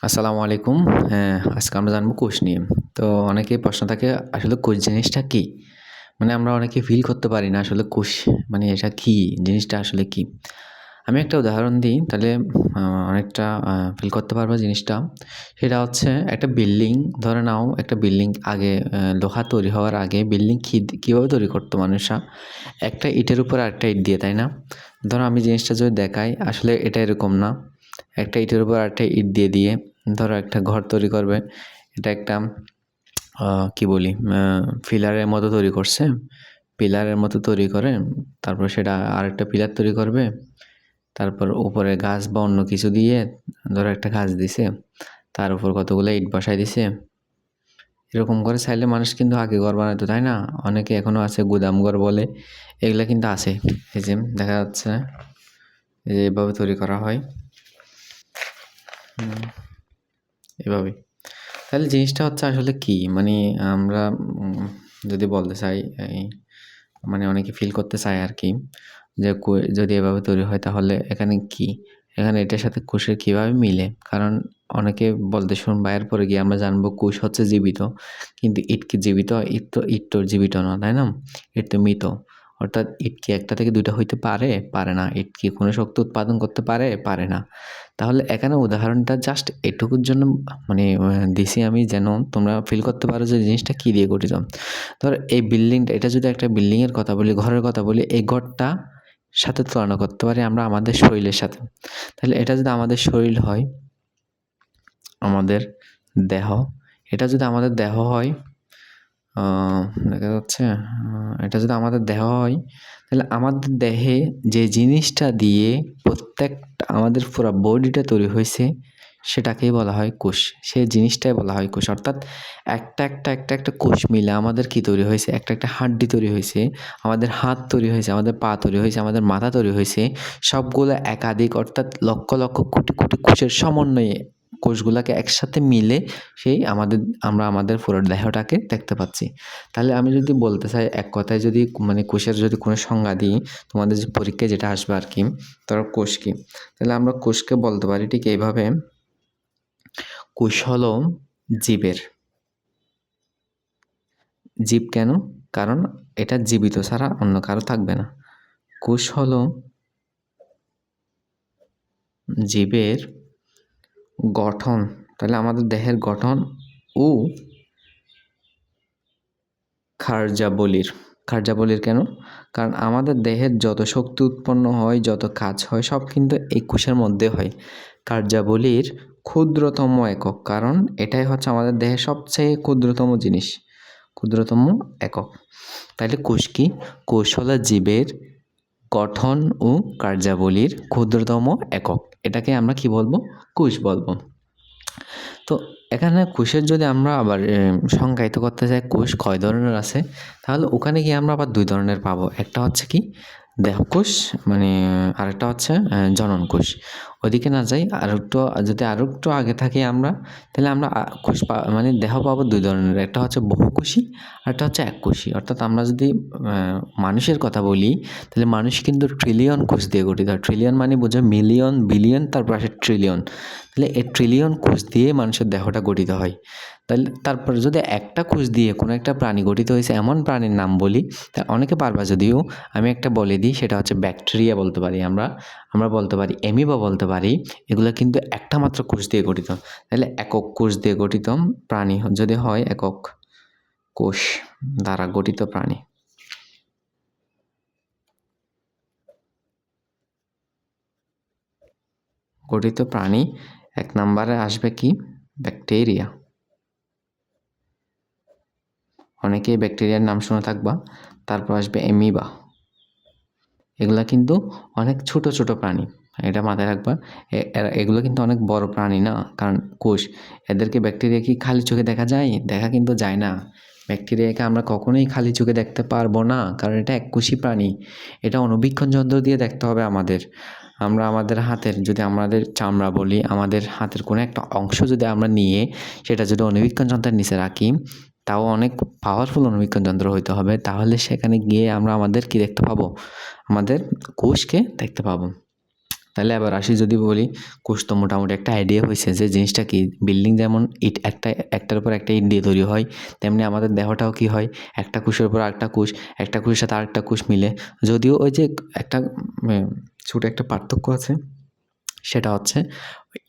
আসসালামু আলাইকুম। হ্যাঁ, আজকে আমরা জানবো কোষ নিয়ে। তো অনেকেই প্রশ্ন থাকে আসলে কোষ জিনিসটা কী? মানে আমরা অনেকে ফিল করতে পারি না আসলে কোষ মানে এটা কী? জিনিসটা আসলে কী? আমি একটা উদাহরণ দিই তাহলে অনেকটা ফিল করতে পারবা জিনিসটা। সেটা হচ্ছে একটা বিল্ডিং ধরে নাও একটা বিল্ডিং আগে লোহা তৈরি হওয়ার আগে বিল্ডিং কীভাবে তৈরি করতো মানুষরা? একটা ইটের উপর আরেকটা ইট দিয়ে, তাই না? ধরো আমি জিনিসটা যদি দেখাই আসলে এটা এরকম না। একটা ইটের উপর আরেকটা ইট দিয়ে ধরো একটা ঘর তৈরি করবে। এটা একটা কি বলি পিলারের মতো তৈরি করছে। পিলারের মতো তৈরি করে তারপর সেটা আরেকটা পিলার তৈরি করবে। তারপর উপরে গাছ বা অন্য কিছু দিয়ে ধরো একটা গাছ দিছে। তার উপর কতগুলো ইট বসায় দিছে। এরকম করে চাইলে মানুষ কিন্তু আগে ঘর বানাতো, তাই না? অনেকে এখনো আছে গুদামঘর বলে। এগুলা কিন্তু আছে। এই যে দেখা যাচ্ছে এই যে এভাবে তৈরি করা হয়। এভাবে। তাহলে জিনিসটা হচ্ছে আসলে কি? মানে আমরা যদি বলতে চাই মানে অনেকে ফিল করতে চায় আরকি যে যদি এভাবে তৈরি হয় তাহলে এখানে কি? এখানে এটার সাথে কোষের কিভাবে মিলে? কারণ অনেকে বলতে শুনবা এরপরে গিয়ে আমরা জানবো কোষ হচ্ছে জীবিত। কিন্তু ইট কি জীবিত? ইট তো জীবিত না, তাই না? ইট তো মৃত। অর্থাৎ ইট কি একটা থেকে ২ টা হইতে পারে? পারে না। ইট কি কোনো শক্তি উৎপাদন করতে পারে? পারে না। তাহলে এখানে উদাহরণটা জাস্ট এটুকুর জন্য মানে দিছি আমি যেন তোমরা ফিল করতে পারো যে জিনিসটা কী দিয়ে গঠিত। ধর এই বিল্ডিংটা এটা যদি একটা বিল্ডিংয়ের কথা বলি, ঘরের কথা বলি, এই ঘরটা সাথে তুলনা করতে পারি আমরা আমাদের শরীরের সাথে। তাহলে এটা যদি আমাদের শরীর হয়, আমাদের দেহ, এটা যদি আমাদের দেহ হয়, দেখা যাচ্ছে এটা যদি আমাদের দেহ হয়, তাহলে আমাদের দেহে যে জিনিসটা দিয়ে প্রত্যেকটা আমাদের পুরা বডিটা তৈরি হইছে, সেটাকেই বলা হয় কোষ। সেই জিনিসটাই বলা হয় কোষ। অর্থাৎ একটা কোষ মিলে আমাদের কি তৈরি হয়েছে? একটা হাড্ডি তৈরি হইছে, আমাদের হাত তৈরি হয়েছে, আমাদের পা তৈরি হয়েছে, আমাদের মাথা তৈরি হয়েছে। সবগুলো একাধিক অর্থাৎ লক্ষ কোটি কোষের সমন্বয়ে কোষগুলাকে একসাথে মিলে আমরা আমাদের পুরো দেহটাকে দেখতে পাচ্ছি। তাহলে আমি যদি বলতে চাই এক কথায় যদি মানে কোষের যদি কোনো সংজ্ঞা দিই, তোমাদের যে পরীক্ষায় যেটা আসবে আরকি, ধরো কোষ কি? তাহলে আমরা কোষকে বলতে পারি ঠিক এইভাবে, কোষ হলো জীবের। জীব কেন? কারণ এটা জীবিত ছাড়া অন্য কারো থাকবে না। কোষ হলো জীবের গঠন। তাহলে আমাদের দেহের গঠন ও কার্যাবলীর কেন? কারণ আমাদের দেহের যত শক্তি উৎপন্ন হয়, যত কাজ হয় সব কিন্তু এই কোষের মধ্যে হয়। কার্যাবলীর ক্ষুদ্রতম একক, কারণ এটাই হচ্ছে আমাদের দেহের সবচেয়ে ক্ষুদ্রতম জিনিস, ক্ষুদ্রতম একক। তাইলে কোষ কি? কোষ হলো জীবের গঠন ও কার্যাবলীর ক্ষুদ্রতম একক। এটাকে আমরা কি বলবো? কোষ বলবো। তো এখানে কোষের যদি আমরা আবার সংজ্ঞায়িত করতে চাই কোষ কয় ধরনের আছে, তাহলে ওখানে গিয়ে আমরা আবার ২ ধরনের পাবো। একটা হচ্ছে কি? দেহকোষ, মানে আরেকটা হচ্ছে জনন কোষ। ওইদিকে না যাই, যদি আরেকটু আগে থাকি আমরা, তাহলে আমরা কোষ মানে দেহ পাবো ২ ধরনের। একটা হচ্ছে বহুকোষী, আরেকটা হচ্ছে এককোষী। অর্থাৎ আমরা যদি মানুষের কথা বলি, তাহলে মানুষ কিন্তু ট্রিলিয়ন কোষ দিয়ে গঠিত। ট্রিলিয়ন মানে বোঝো মিলিয়ন, বিলিয়ন, তারপর আসে ট্রিলিয়ন। তাহলে এই ট্রিলিয়ন কোষ দিয়ে মানুষের দেহটা গঠিত হয়। তাহলে তারপর যদি একটা কোষ দিয়ে কোনো একটা প্রাণী গঠিত হয়েছে এমন প্রাণীর নাম বলি, তা অনেকে পারবা যদিও, আমি একটা বলে দিই, সেটা হচ্ছে ব্যাকটেরিয়া বলতে পারি আমরা বলতে পারি অ্যামিবা বলতে পারি। এগুলো কিন্তু একটা মাত্র কোষ দিয়ে গঠিত। তাহলে একক কোষ দিয়ে গঠিত প্রাণী যদি হয় একক কোষ দ্বারা গঠিত প্রাণী। গঠিত প্রাণী ১ নম্বরে আসবে কি? ব্যাকটেরিয়া। অনেকেই ব্যাকটেরিয়ার নাম শুনে থাকবা। তারপর আসবে অ্যামিবা। এগুলা কিন্তু অনেক ছোট প্রাণী। এটা মাথায় রাখবা। এগুলো কিন্তু অনেক বড় প্রাণী না, কারণ কোষ। এদেরকে ব্যাকটেরিয়া কি খালি চোখে দেখা যায়? দেখা কিন্তু যায় না। ব্যাকটেরিয়াকে আমরা কখনোই খালি চোখে দেখতে পারবো না, কারণ এটা এককোষী প্রাণী। এটা অণুবীক্ষণ যন্ত্র দিয়ে দেখতে হবে আমাদের। আমরা আমাদের হাতের যদি আমাদের চামড়া বলি, আমাদের হাতের কোনো একটা অংশ যদি আমরা নিয়ে সেটা যদি অণুবীক্ষণ যন্ত্রের নিচে রাখি, তাও অনেক পাওয়ারফুল অণুবীক্ষণ যন্ত্র হইতে হবে। তাহলে সেখানে গিয়ে আমরা আমাদের কি দেখতে পাবো? আমাদের কোষকে দেখতে পাবো। তাহলে এবার আসি যদি বলি কোষ তো মোটামুটি একটা আইডিয়া হয়েছে যে জিনিসটা কি। বিল্ডিং যেমন ইট একটার উপর একটা ইট দিয়ে তৈরি হয়, তেমনি আমাদের দেহটাও কি হয়, একটা কোষের উপর আরেকটা কোষ, একটা কোষের সাথে আরেকটা কোষ মিলে। যদিও ওই যে একটা ছোট একটা পার্থক্য আছে, সেটা হচ্ছে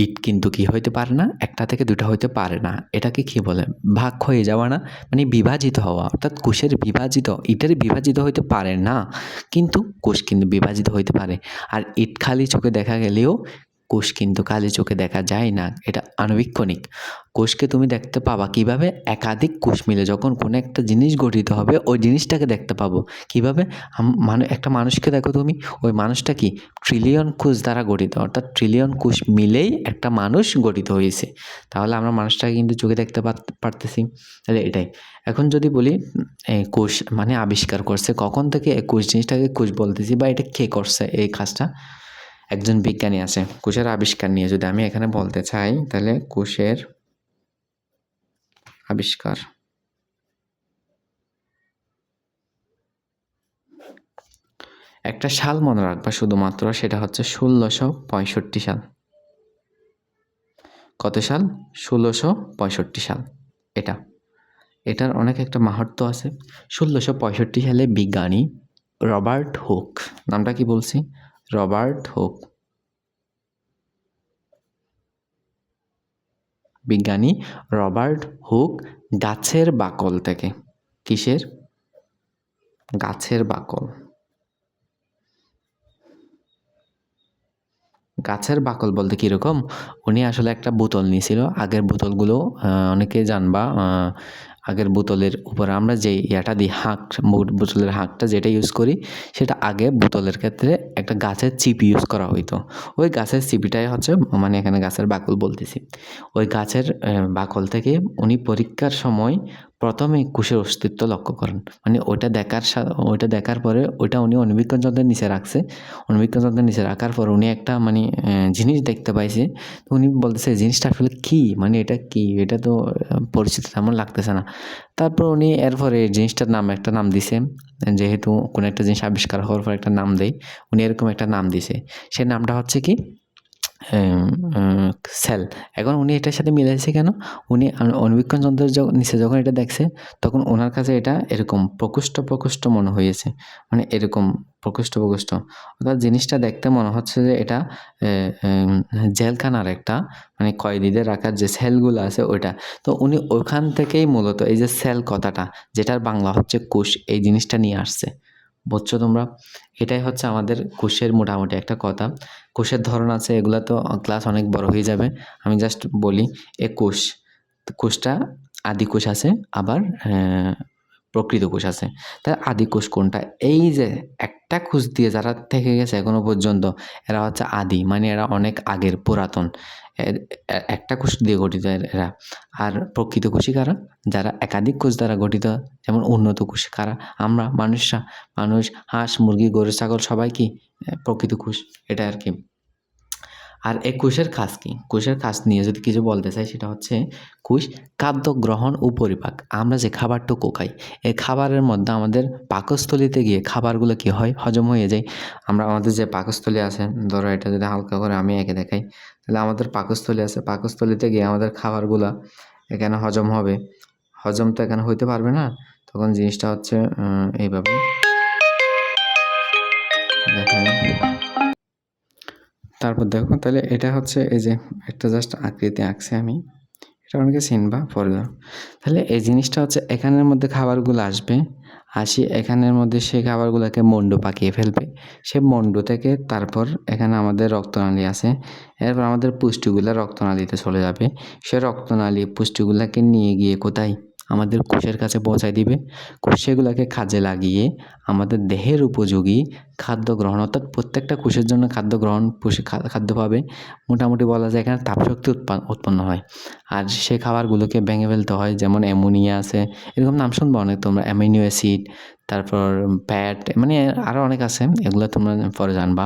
ইট কিন্তু কি হইতে পারে না, একটা থেকে দুটা হইতে পারে না। এটাকে কি বলে, ভাগ হয়ে যাওয়া না, মানে বিভাজিত হওয়া। অর্থাৎ কোষের বিভাজিত, ইটের বিভাজিত হইতে পারে না, কিন্তু কোষ কিন্তু বিভাজিত হইতে পারে। আর ইট খালি চোখে দেখা গেলেও কোষ কিন্তু খালি চোখে দেখা যায় না, এটা আণুবীক্ষণিক। কোষকে তুমি দেখতে পাবা কিভাবে, একাধিক কোষ মিলে যখন কোনো একটা জিনিস গঠিত হবে ওই জিনিসটাকে দেখতে পাবো কিভাবে। মানে একটা মানুষকে দেখো তুমি, ওই মানুষটা কি ট্রিলিয়ন কোষ দ্বারা গঠিত, অর্থাৎ ট্রিলিয়ন কোষ মিলেই একটা মানুষ গঠিত হয়েছে। তাহলে আমরা মানুষটাকে কিন্তু চোখে দেখতে পারতেছি। তাহলে এটাই। এখন যদি বলি কোষ মানে আবিষ্কার করছে কখন থেকে, কোষ জিনিসটাকে কোষ বলতেছি, বা এটা কে করছে এই কাজটা, একজন বিজ্ঞানী আছে। কোষের আবিষ্কার নিয়ে যদি আমি এখানে বলতে চাই, তাহলে কোষের আবিষ্কার, একটা সাল মনে রাখবা শুধুমাত্র, সেটা হচ্ছে 1665 সাল। কত সাল? 1665 সাল। এটার অনেক একটা মাহাত্ম্য আছে। 1665 সালে বিজ্ঞানী রবার্ট হুক, নামটা কি বলছি, রবার্ট হুক, বিজ্ঞানী রবার্ট হুক গাছের বাকল থেকে, কিসের? গাছের বাকল, গাছের বাকল বলতে কীরকম, উনি আসলে একটা বোতল নিয়েছিল। আগের বোতলগুলো অনেকে জানবা, আগের বোতলের উপরে আমরা যে ইয়াটা দিই, বোতলের হাঁকটা যেটা ইউজ করি, সেটা আগে বোতলের ক্ষেত্রে একটা গাছের চিপি ইউজ করা হইতো। ওই গাছের চিপিটাই হচ্ছে, মানে এখানে গাছের বাকল বলতেছি। ওই গাছের বাকল থেকে উনি পরীক্ষার সময় প্রথমে কোষের অস্তিত্ব লক্ষ্য করেন। মানে ওইটা দেখার পরে ওইটা উনি অণুবীক্ষণ যন্ত্রের নিচে রাখছে। অণুবীক্ষণ যন্ত্রের নিচে রাখার পর উনি একটা মানে জিনিস দেখতে পাইছে। তো উনি বলতেছে জিনিসটা আসলে কী, মানে এটা কী, এটা তো পরিচিত তেমন লাগতেছে না। তারপর উনি এরপরে জিনিসটার একটা নাম দিছে, যেহেতু কোনো একটা জিনিস আবিষ্কার হওয়ার পর একটা নাম দেয়, উনি এরকম একটা নাম দিছে। সেই নামটা হচ্ছে কি, সেল। এখন উনি এটার সাথে মিলাইছে কেন, উনি অণুবীক্ষণ যন্ত্রের নিচে যখন এটা দেখছে, তখন ওনার কাছে এটা এরকম প্রকোষ্ঠ মনে হয়েছে, মানে এরকম প্রকোষ্ঠ, অর্থাৎ জিনিসটা দেখতে মনে হচ্ছে যে এটা জেলখানার একটা, মানে কয়েদিদের রাখার যে সেলগুলো আছে ওইটা। তো উনি ওখান থেকেই মূলত এই যে সেল কথাটা, যেটার বাংলা হচ্ছে কোষ, এই জিনিসটা নিয়ে আসছে। বুঝছো তোমরা? এটাই হচ্ছে আমাদের কোষের মোটামুটি একটা কথা। কোষের ধরন আছে, এগুলা তো ক্লাস অনেক বড় হয়ে যাবে, আমি জাস্ট বলি। কোষটা আদি কোষ আছে, আবার প্রকৃত কোষ আছে। তা আদি কোষ কোনটা? এই যে একটা কোষ দিয়ে যারা থেকে গেছে এখনো পর্যন্ত, এরা হচ্ছে আদি, মানে এরা অনেক আগের, পুরাতন। একটা কোষ দিয়ে গঠিত এরা। আর প্রকৃত কোষই কারা? যারা একাধিক কোষ দ্বারা গঠিত, যেমন উন্নত কোষ কারা? আমরা মানুষ, হাঁস, মুরগি, গরু, ছাগল সবাই কি প্রকৃত কোষ, এটা আর কি। আর এই কোষের কাজ কি? কোষের কাজ নিয়ে যদি কিছু বলতে চাই, সেটা হচ্ছে কোষ খাদ্য গ্রহণ ও পরিপাক। আমরা যে খাবারটুকু খাই, এই খাবারের মধ্যে আমাদের পাকস্থলীতে গিয়ে খাবারগুলো কি হয়, হজম হয়ে যায়। আমাদের যে পাকস্থলী আছে, ধরো এটা যদি হালকা করে আমি এঁকে দেখাই, তাহলে আমাদের পাকস্থলী আছে, পাকস্থলীতে গিয়ে আমাদের খাবারগুলো এখানে হজম হবে। হজম তো এখানে হইতে পারবে না, তখন জিনিসটা হচ্ছে এইভাবে দেখায়। তারপর দেখো, তাহলে এটা হচ্ছে এই যে একটা জাস্ট আকৃতি আঁকছি আমি, এটা অনেকে চিনবা পরে। তাহলে এই জিনিসটা হচ্ছে এখানের মধ্যে খাবারগুলো আসবে, এখানের মধ্যে সেই খাবারগুলোকে মন্ড পাকিয়ে ফেলবে। সে মন্ড থেকে তারপর এখানে আমাদের রক্তনালী আছে, এরপর আমাদের পুষ্টিগুলো রক্তনালীতে চলে যাবে। সে রক্তনালী পুষ্টিগুলোকে নিয়ে গিয়ে কোথায়, আমাদের কোষের কাছে পৌঁছায় দিবে। কোষ সেগুলোকে কাজে লাগিয়ে আমাদের দেহের উপযোগী খাদ্য গ্রহণ, অর্থাৎ প্রত্যেকটা কোষের জন্য খাদ্য গ্রহণ, খাদ্য পাবে। মোটামুটি বলা যায় এখানে তাপশক্তি উৎপন্ন হয়। আর সে খাবারগুলোকে ভেঙে ফেলতে হয়, যেমন অ্যামোনিয়া আছে, এরকম নাম শুনবো অনেক তোমরা, অ্যামিনো অ্যাসিড, তারপর ফ্যাট, মানে আরও অনেক আছে, এগুলো তোমরা পরে জানবা।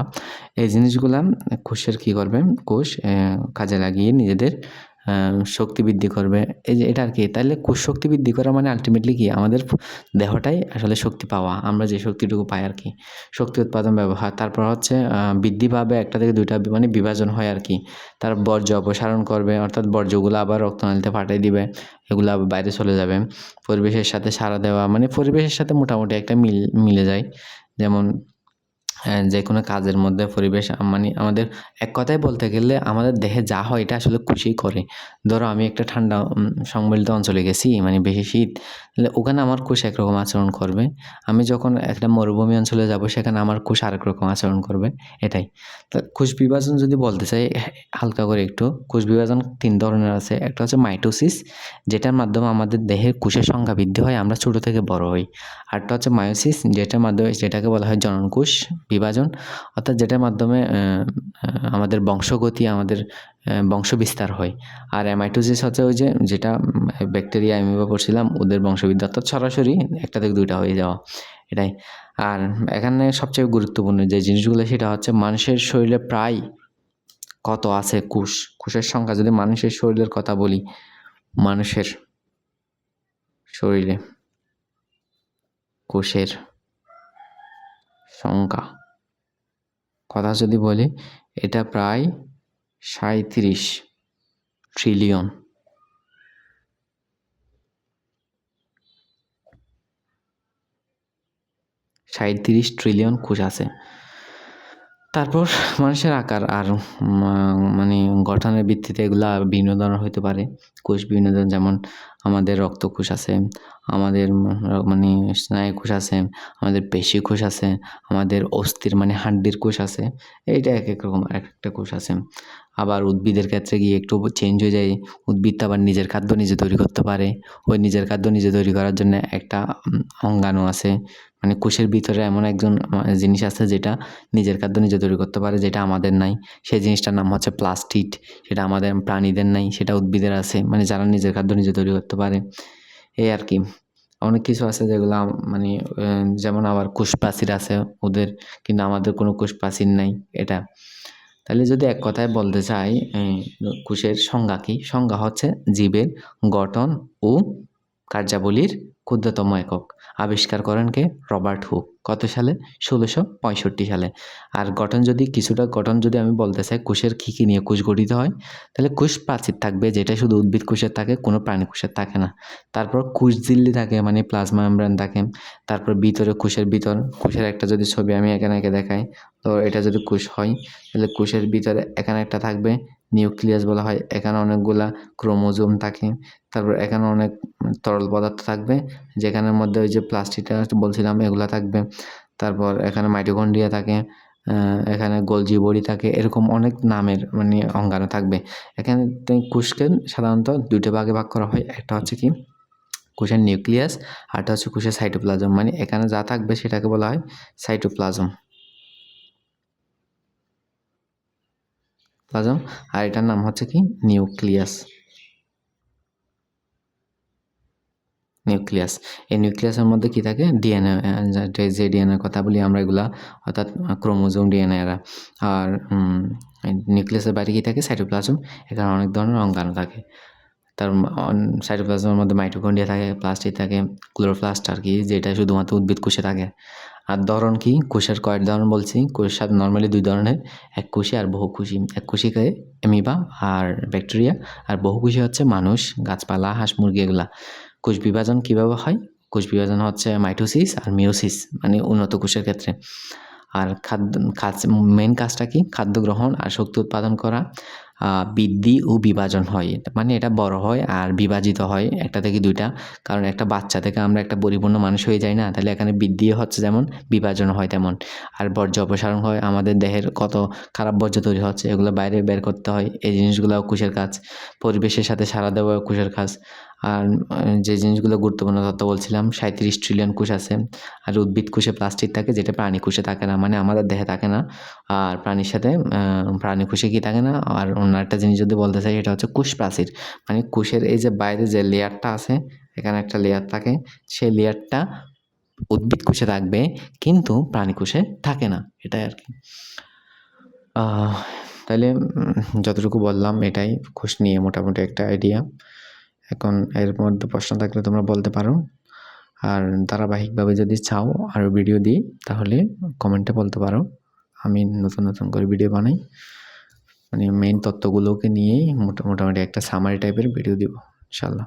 এই জিনিসগুলা কোষের কী করবে, কোষ কাজে লাগিয়ে নিজেদের শক্তি বৃদ্ধি করবে। এই যে এটা আর কি। তাইলে কোষ শক্তি বৃদ্ধি করা মানে আল্টিমেটলি কি আমাদের দেহটাই আসলে শক্তি পাওয়া। আমরা যে শক্তিটুকু পাই আর কি। শক্তি উৎপাদন ব্যবহার। তারপর হচ্ছে বৃদ্ধি পাবে 1টা থেকে 2টা মানে বিভাজন হয় আর কি। তার বর্জ্য অপসারণ করবে, অর্থাৎ বর্জ্যগুলো আবার রক্তনালীতে পাঠায় দিবে। এগুলো আবার বাইরে চলে যাবে। পরিবেশের সাথে সাড়া দেওয়া মানে পরিবেশের সাথে মোটামুটি একটা মিলে যায়। যেমন যেকোনো কাজের মধ্যে পরিবেশ মানে আমাদের এক কথায় বলতে গেলে আমাদের দেহে যা হয় এটা আসলে কোষই করে। ধরো আমি একটা ঠান্ডা সংবলিত অঞ্চলে গেছি মানে বেশি শীত, তাহলে ওখানে আমার কোষ একরকম আচরণ করবে। আমি যখন একটা মরুভূমি অঞ্চলে যাব সেখানে আমার কোষ আরেক রকম আচরণ করবে, এটাই। তা কোষ বিভাজন যদি বলতে চাই হালকা করে একটু, কোষ বিভাজন 3 ধরনের আছে। একটা হচ্ছে মাইটোসিস, যেটার মাধ্যমে আমাদের দেহের কোষের সংখ্যা বৃদ্ধি হয়, আমরা ছোট থেকে বড় হই। আরেকটা হচ্ছে মায়োসিস, যেটার মাধ্যমে যেটাকে বলা হয় জনন কোষ বিভাজন, অর্থাৎ যেটার মাধ্যমে আমাদের বংশগতি, আমাদের বংশ বিস্তার হয়। আর মাইটোসিস হচ্ছে ওই যে যেটা ব্যাকটেরিয়া অ্যামিবা পড়ছিলাম ওদের বংশবৃদ্ধি, অর্থাৎ সরাসরি 1টা থেকে 2টা হয়ে যাওয়া, এটাই। আর এখানে সবচেয়ে গুরুত্বপূর্ণ যে জিনিসগুলো সেটা হচ্ছে মানুষের শরীরে প্রায় কত আছে কোষ, কোষের সংখ্যা যদি মানুষের শরীরের কথা বলি, মানুষের শরীরে কোষের সংখ্যা কথা যদি বলি, এটা প্রায় 37 ট্রিলিয়ন। $37 ট্রিলিয়ন কোষ আছে। তারপর মানুষের আকার আর মানে গঠনের ভিত্তিতে এগুলা বিভিন্ন ধরনের হতে পারে। কোষ বিভিন্ন ধরনের, যেমন আমাদের রক্তকোষ আছে, আমাদের মানে স্নায়ু কোষ আছে, আমাদের পেশি কোষ আছে, আমাদের অস্থির মানে হাড্ডির কোষ আছে। এইটা এক রকম একটা কোষ আছে। আবার উদ্ভিদের ক্ষেত্রে গিয়ে একটু চেঞ্জ হয়ে যায়। উদ্ভিদ তো আবার নিজের খাদ্য নিজে তৈরি করতে পারে। ওই নিজের খাদ্য নিজে তৈরি করার জন্য একটা অঙ্গাণু আছে। মানে কোষের ভিতরে এমন একজন জিনিস আছে যেটা নিজের খাদ্য নিজে তৈরি করতে পারে, যেটা আমাদের নাই। সেই জিনিসটার নাম হচ্ছে প্লাস্টিড। সেটা আমাদের প্রাণীদের নাই, সেটা উদ্ভিদের আছে, মানে যারা নিজের খাদ্য নিজে তৈরি করতে পারে। এই আর কি। অনেক কিছু আছে যেগুলো মানে যেমন আবার কোষ প্রাচীর আছে ওদের, কিন্তু আমাদের কোনো কোষ প্রাচীর নাই, এটা। তাহলে যদি এক কথায় বলতে চাই কোষের সংজ্ঞা কি? সংজ্ঞা হচ্ছে জীবের গঠন ও কার্যাবলীর ক্ষুদ্রতম একক। আবিষ্কার করেন কে? Robert Hooke. কত সালে? 1665 সালে। আর কিছুটা গঠন যদি আমি বলতে চাই কোষের কী নিয়ে কোষ গঠিত হয়, তাহলে কোষ প্রাচীর থাকবে, যেটা শুধু উদ্ভিদ কোষের থাকে, কোনো প্রাণী কোষের থাকে না। তারপর কোষঝিল্লি থাকে, মানে প্লাজমা মেমব্রেন থাকে। তারপর ভিতরে কোষের একটা যদি ছবি আমি এখানে এঁকে দেখাই, তো এটা যদি কোষ হয়, তাহলে কোষের ভিতরে এখানে একটা থাকবে নিউক্লিয়াস বলা হয়, এখানে অনেকগুলা ক্রোমোজোম থাকে। তারপর এখানে অনেক তরল পদার্থ থাকবে, যেখানের মধ্যে ওই যে প্লাস্টিকটা বলছিলাম এগুলা থাকবে। তারপর এখানে মাইটোকন্ড্রিয়া থাকে, এখানে গোলজি বডি থাকে, এরকম অনেক নামের মানে অঙ্গাণু থাকবে। এখানে কোষকে সাধারণত 2টা ভাগে ভাগ করা হয়। একটা হচ্ছে কি কোষের নিউক্লিয়াস, আরটা হচ্ছে কোষের সাইটোপ্লাজম। মানে এখানে যা থাকবে সেটাকে বলা হয় সাইটোপ্লাজম। আর এটার নাম হচ্ছে কি নিউক্লিয়াস। এই নিউক্লিয়াসের মধ্যে কি থাকে? ডিএনএ, যে ডিএনএর কথা বলি আমরা এগুলা, অর্থাৎ ক্রোমোজোম, ডিএনএ এরা। আর নিউক্লিয়াসের বাইরে কি থাকে? সাইটোপ্লাজম। এখানে অনেক ধরনের অঙ্গাণু থাকে। তার সাইটোপ্লাজমের মধ্যে মাইটোকন্ড্রিয়া থাকে, প্লাস্টিড থাকে, ক্লোরোপ্লাস্ট আর কি, যেটা শুধুমাত্র উদ্ভিদ কোষে থাকে। আর ধরন কি? কোষের কয়েক ধরন বলছি। কোষ নর্মালি 2 ধরনের, এককোষী আর বহুকোষী। এককোষীকে অ্যামিবা আর ব্যাকটেরিয়া, আর বহুকোষী হচ্ছে মানুষ, গাছপালা, হাঁস মুরগি এগুলা। কোষ বিভাজন কীভাবে হয়? কোষ বিভাজন হচ্ছে মাইটোসিস আর মিওসিস, মানে উন্নত কোষের ক্ষেত্রে। আর মেইন কাজটা কি? খাদ্য গ্রহণ আর শক্তি উৎপাদন করা। বৃদ্ধি ও বিভাজন হয়, মানে এটা বড় হয় আর বিভাজিত হয় 1টা থেকে 2টা। কারণ একটা বাচ্চা থেকে আমরা একটা পরিপূর্ণ মানুষ হয়ে যাই না, তাহলে এখানে বৃদ্ধি হচ্ছে যেমন, বিভাজন হয় তেমন। আর বর্জ্য অপসারণ হয়, আমাদের দেহের কত খারাপ বর্জ্য তৈরি হচ্ছে এগুলো বাইরে বের করতে হয়, এই জিনিসগুলোও কোষের কাজ। পরিবেশের সাথে সাড়া দেওয়াও কোষের কাজ। আর যে জিনিসগুলো গুরুত্বপূর্ণ তথ্য বলছিলাম, 37 ট্রিলিয়ন কোষ আছে। আর উদ্ভিদ কোষে প্লাস্টিড থাকে, যেটা প্রাণী কোষে থাকে না, মানে আমাদের দেহে থাকে না। আর প্রাণীর সাথে প্রাণী কোষে কি থাকে না। আর অন্য একটা জিনিস যদি বলতে চাই, এটা হচ্ছে কোষ প্রাচীর। মানে কোষের এই যে বাইরে যে লেয়ারটা আছে, এখানে একটা লেয়ার থাকে, সেই লেয়ারটা উদ্ভিদ কোষে থাকবে কিন্তু প্রাণী কোষে থাকে না, এটাই আর কি। তাইলে যতটুকু বললাম এটাই ঘুষ নিয়ে মোটামুটি একটা আইডিয়া। এখন এর মধ্যে প্রশ্ন থাকলে তোমরা বলতে পারো। আর ধারাবাহিকভাবে যদি চাও আরও ভিডিও দিই তাহলে কমেন্টে বলতে পারো। আমি নতুন করে ভিডিও বানাই। মানে মেইন তথ্যগুলোকে নিয়েই মোটামুটি একটা সামারি টাইপের ভিডিও দিব ইনশাআল্লাহ।